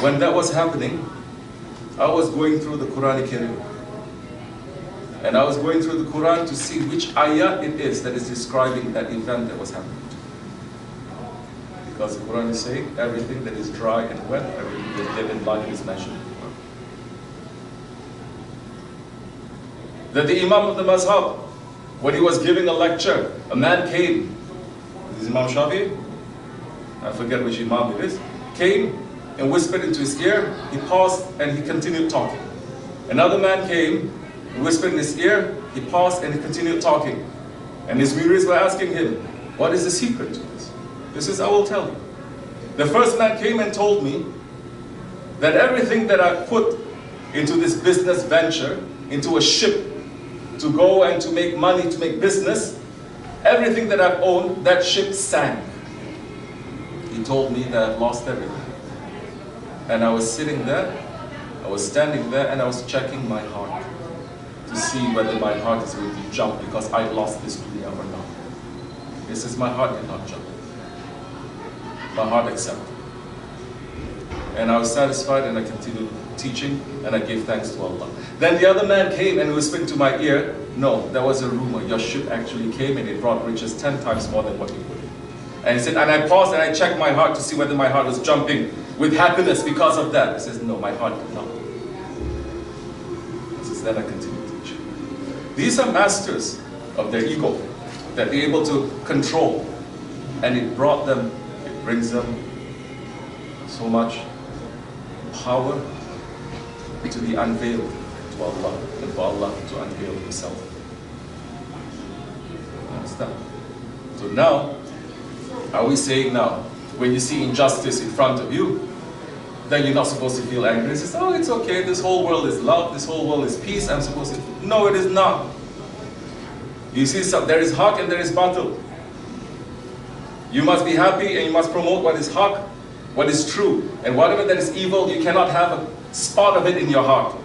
when that was happening, I was going through the Quran. And I was going through the Quran to see which ayah it is that is describing that event that was happening. Because the Quran is saying everything that is dry and wet, everything that is living life is mentioned. That the Imam of the Mazhab, when he was giving a lecture, a man came, this is Imam Shafi, I forget which Imam it is, came and whispered into his ear, he paused and he continued talking. Another man came, whispered in his ear, he paused and he continued talking. And his muris were asking him, what is the secret to this? He says, I will tell you. The first man came and told me that everything that I put into this business venture, into a ship, to go and to make money, to make business, everything that I've owned, that ship sank. He told me that I've lost everything. And I was sitting there, I was standing there, and I was checking my heart to see whether my heart is going to jump because I lost this dunya or not. He says, my heart did not jump. My heart accepted. And I was satisfied and I continued teaching and I gave thanks to Allah. Then the other man came and whispered into my ear, no, that was a rumor. Your ship actually came and it brought riches 10 times more than what you put in. And he said, and I paused and I checked my heart to see whether my heart was jumping with happiness because of that. He says, no, my heart did not. He says, then I continued teaching. These are masters of their ego that they're able to control. And it brings them so much power to be unveiled to Allah and for Allah to unveil Himself. You understand? So now, are we saying now, when you see injustice in front of you, then you're not supposed to feel angry? It says, oh, it's okay, this whole world is love, this whole world is peace, I'm supposed to... No, it is not. You see, there is haq and there is batil. You must be happy and you must promote what is haq, what is true. And whatever that is evil, you cannot have a spot of it in your heart.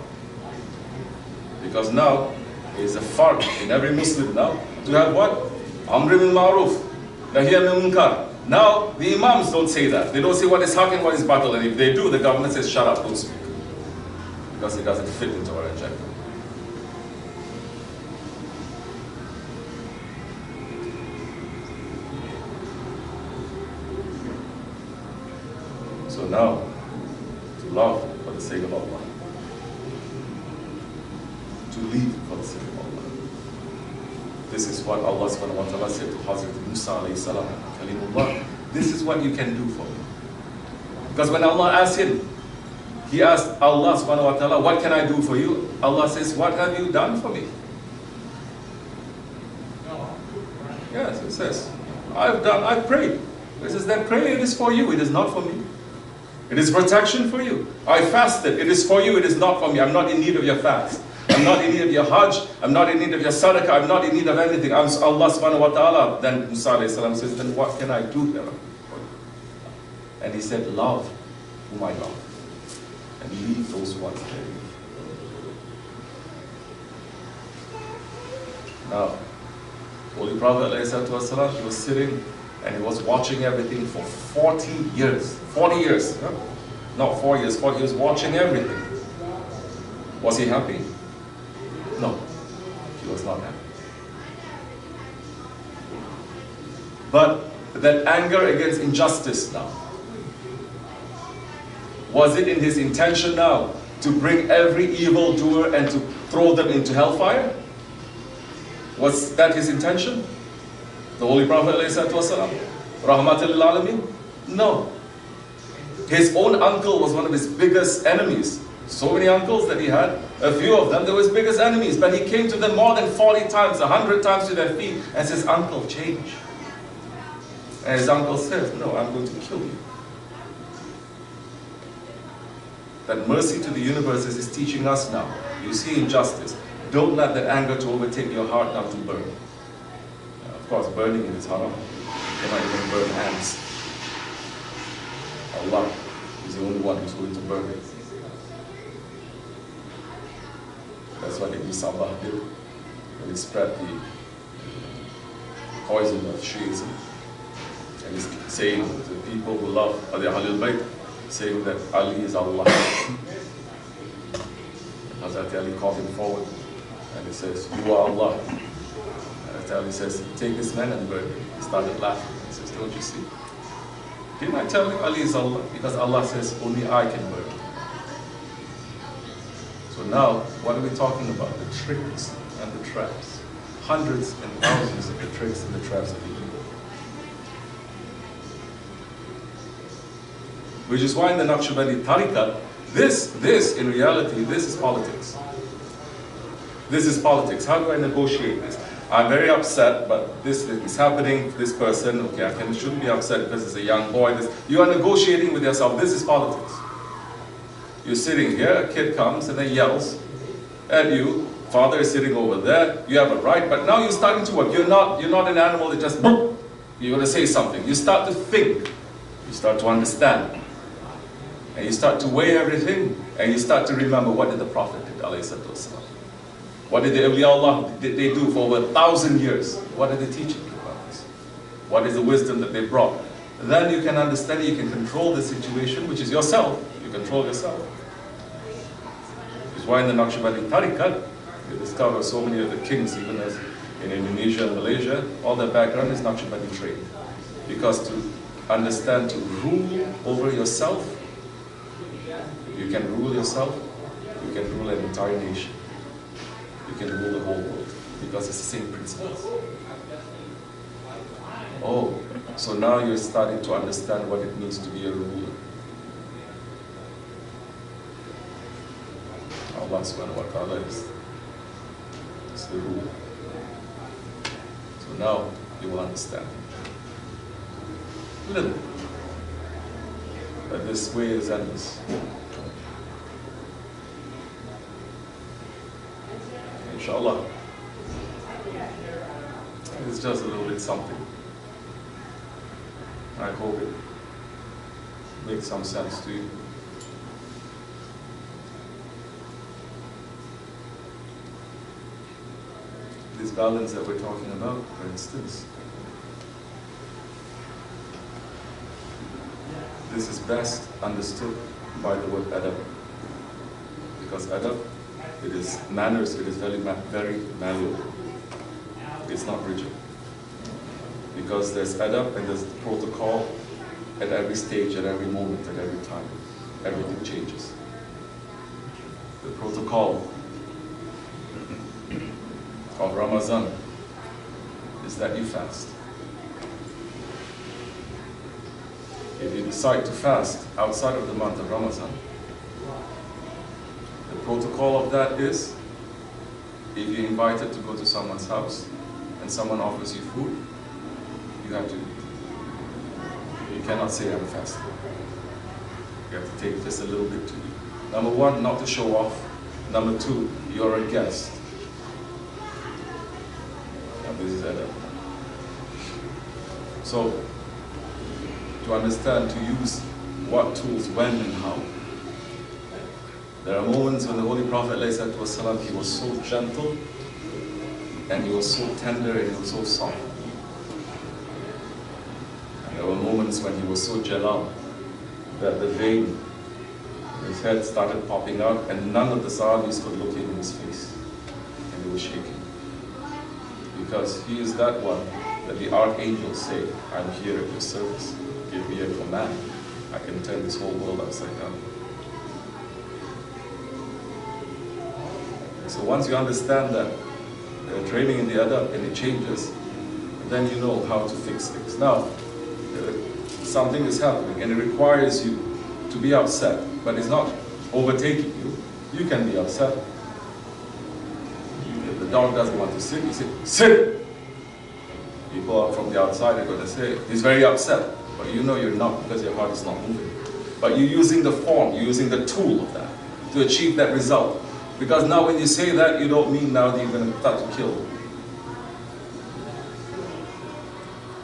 Because now, there is a fard in every Muslim now, to have what? Amr bil ma'ruf, nahy anil munkar. Now, the imams don't say that. They don't say what is haq and what is batil. And if they do, the government says, shut up, don't speak. Because it doesn't fit into our agenda. So now, to love for the sake of Allah. To lead for the sake of Allah. This is what Allah subhanahu wa ta'ala said to Hazrat Musa alayhi salam, Kalimullah. This is what you can do for me. Because when Allah asked him, he asked Allah subhanahu wa ta'ala, what can I do for you? Allah says, what have you done for me? Yes, it says, I've prayed. It says that prayer is for you, it is not for me. It is protection for you. I fasted, it is for you, it is not for me. I'm not in need of your fast. I'm not in need of your hajj. I'm not in need of your sadaqah. I'm not in need of anything. I'm Allah subhanahu wa ta'ala. Then Musa alayhi salam says, then what can I do here? And he said, love whom I love. And leave those who are hate. Now, Holy Prophet alayhi salatu wasalam, he was sitting and he was watching everything for 40 years. 40 years. Huh? Not 4 years, 40 years watching everything. Was he happy? No, he was not happy. But that anger against injustice now, was it in his intention now to bring every evildoer and to throw them into hellfire? Was that his intention? The Holy Prophet ﷺ, Rahmatul lil Alamin? No. His own uncle was one of his biggest enemies. So many uncles that he had, a few of them, they were his biggest enemies. But he came to them more than 40 times, 100 times to their feet and says, uncle, change. And his uncle says, no, I'm going to kill you. That mercy to the universe is teaching us now. You see injustice. Don't let that anger to overtake your heart now to burn. Of course, burning it is haram. You cannot even burn ants. Allah is the only one who's going to burn it. That's what Ibn Sabah did when he spread the poison of Shiism. And he's saying to the people who love the Ahlul Bayt, saying that Ali is Allah. Hazrat Ali called him forward and he says, "You are Allah." Hazrat Ali says, "Take this man and burn him." He started laughing. He says, "Don't you see? Didn't I tell you Ali is Allah?" Because Allah says, "Only I can burn him." So now, what are we talking about? The tricks and the traps. Hundreds and thousands of the tricks and the traps of the evil. Which is why in the Nakshibendi tariqat, this in reality, this is politics. This is politics. How do I negotiate this? I'm very upset, but this is happening, this person, okay, I shouldn't be upset because it's a young boy. You are negotiating with yourself. This is politics. You're sitting here, a kid comes and then yells at you. Father is sitting over there. You have a right, but now you're starting to work. You're not an animal that just, you're going to say something. You start to think. You start to understand. And you start to weigh everything, and you start to remember, what did the Prophet do, alayhi salatu wasalam? What did the awliya did they do for over 1,000 years? What are they teaching you about this? What is the wisdom that they brought? Then you can understand, you can control the situation, which is yourself. You control yourself. Which is why in the Nakshibendi tariqat, you discover so many of the kings, even as in Indonesia and Malaysia, all their background is Nakshibendi trade. Because to understand, to rule over yourself, you can rule yourself, you can rule an entire nation. You can rule the whole world, because it's the same principles. Oh, so now you're starting to understand what it means to be a ruler. Allah subhanahu wa ta'ala is the ruler. So now you will understand a little that this way is endless. Inshallah, it's just a little bit something. I hope it makes some sense to you. These garlands that we're talking about, for instance, this is best understood by the word adab. Because adab, it is manners, it is very malleable. It's not rigid. Because there's adab and there's protocol at every stage, at every moment, at every time. Everything changes. The protocol of Ramadan is that you fast. If you decide to fast outside of the month of Ramadan, the protocol of that is, if you're invited to go to someone's house and someone offers you food, you have to, you cannot say I'm fasting. You have to take just a little bit to eat. Number one, not to show off. Number two, you're a guest. And this is adab. So, to understand, to use what tools, when and how. There are moments when the Holy Prophet ﷺ, he was so gentle, and he was so tender, and he was so soft. And there were moments when he was so jalal, that the vein in his head started popping out, and none of the Sahabis could look in his face. And he was shaking. Because he is that one that the archangels say, I'm here at your service. Give me a command. I can turn this whole world upside down. So once you understand that training in the adab and it changes, then you know how to fix things. Now, something is happening and it requires you to be upset, but it's not overtaking you. You can be upset. If the dog doesn't want to sit, you say, sit! People from the outside are going to say, he's very upset. But you know you're not, because your heart is not moving. But you're using the form, you're using the tool of that to achieve that result. Because now when you say that, you don't mean now that you're going to start to kill.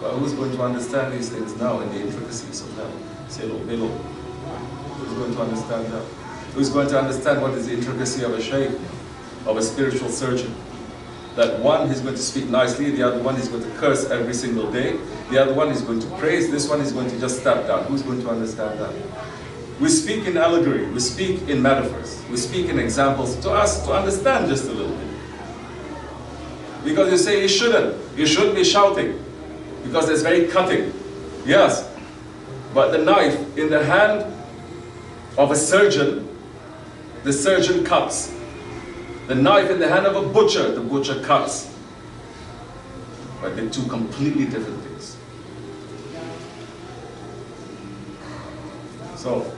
But who's going to understand these things now and the intricacies of that? Say, hello. Who's going to understand that? Who's going to understand what is the intricacy of a Shaykh, of a spiritual surgeon? That one is going to speak nicely, the other one is going to curse every single day, the other one is going to praise, this one is going to just step down. Who's going to understand that? We speak in allegory, we speak in metaphors, we speak in examples to us to understand just a little bit. Because you say you shouldn't be shouting, because it's very cutting. Yes, but the knife in the hand of a surgeon, the surgeon cuts. The knife in the hand of a butcher, the butcher cuts. But they're two completely different things. So,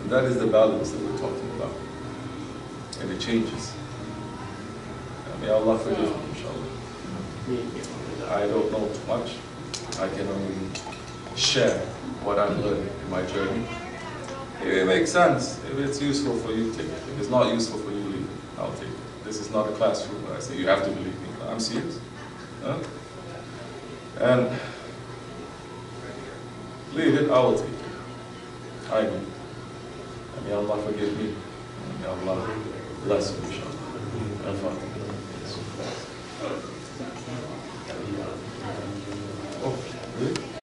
that is the balance that we're talking about. And it changes. May Allah forgive me, inshallah. I don't know too much. I can only share what I've learned in my journey. If it makes sense, if it's useful for you, take it. If it's not useful for you, leave it. I'll take it. This is not a classroom where I say you have to believe me. I'm serious. Huh? And leave it, I will take it. I do. And may Allah forgive me. And may Allah bless you, inshallah.